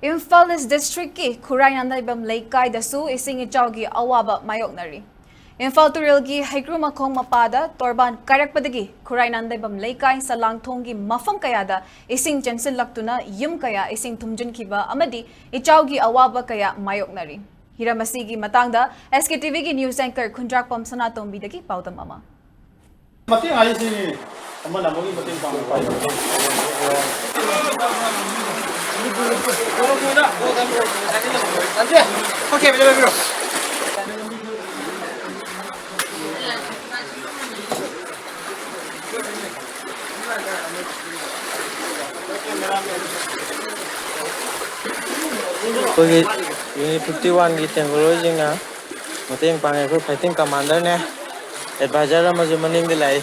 Imphal East District ki Khurai Nandaibam Laikai dasu ising ichawgi awaba mayoknari. Imphal Turilgi Haikrumakong Mapada Torban Karakpadagi Khurai Nandaibam Laikai sa Langthonggi mafam kayada ising jensin laktuna yum kaya ising tumjun kiba amadi ichawgi awaba kaya mayoknari. Hiramasigi matangda SKTV ki news anchor Khundrakpam Sanatombi dagi pautam ama. Mati ay si ama na mo gi mati pang pa. Okay, bro. Unit 51 की technology ना मतलब पांगे को fighting commander ने adviser मजे मनिंग दिलाई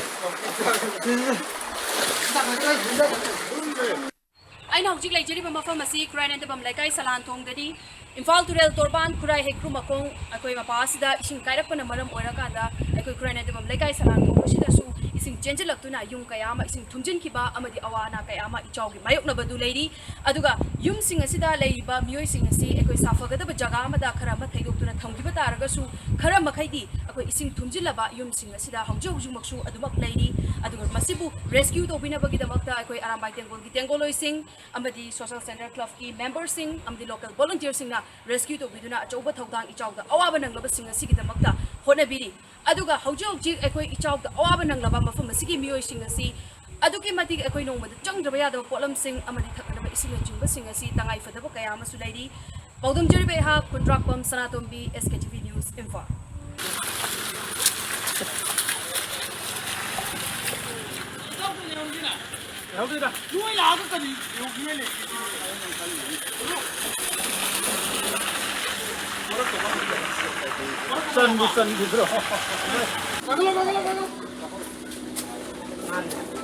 अगर हजिक लेजरीब मफम असी खुराई नंदबम लेकाई सलान थोंगददी इम्फाल तुरेल तोरबान खुराई हेक्रू मकोंग अकोई मपासिदा इसिंग कायरकपना मरम ओइराकांदा अकोई खुराई नंदबम लेकाई सलान थोंगसिदासु इसिंग जेंजलक्तुना युम कयामा इसिंग थुमजिनखिबा अमदि अवाना कयामा इचाउगी मायोकनबदु लेरी अदुगा युम सिंग असिदा लेइबा मियोय सिंग असी अकोई साफगदब जगा अमदा खरा म थैदोक्तुना थंगिबा तारगसु खरा मखैदि अकोई इसिंग थुमजिलबा युम सिंग असिदा हौजो हुजुमक्सु अदुमक लेरी अदुगा मसिबु रेस्क्यू तोबिनबगिदमक्ता अकोई अरामबाई तेंगोलगी तेंगोलोय सिंग अमदी सोशल सेंटर क्लब की मेंबर सिंग अमदी लोकल वॉलंटियर सिंग रेस्क्यू तोबिदुना अचौबा थौदांग इचाउदा अवाबा नंगलबा सिंग असिगिदमक्ता होनबिरी अदुगा हौजो हौजिक अकोई इचाउदा अवाबा नंगलबा मफम असिगी मियोय सिंग असी अदुकी मतिक अकोई नोंगमदा चंगद्रबा यादबा पोलम सिंग अमदी थकनबा इसिंग चिंबा सिंग असी तंगाई फदबा कया अमसु लैरी पौदम जरिबे हा खुंद्राकपम सनातोंबी SKTV न्यूज़ इम्फाल 여기다 누워야 아까까지 여기에 내 선 들어. 가글라.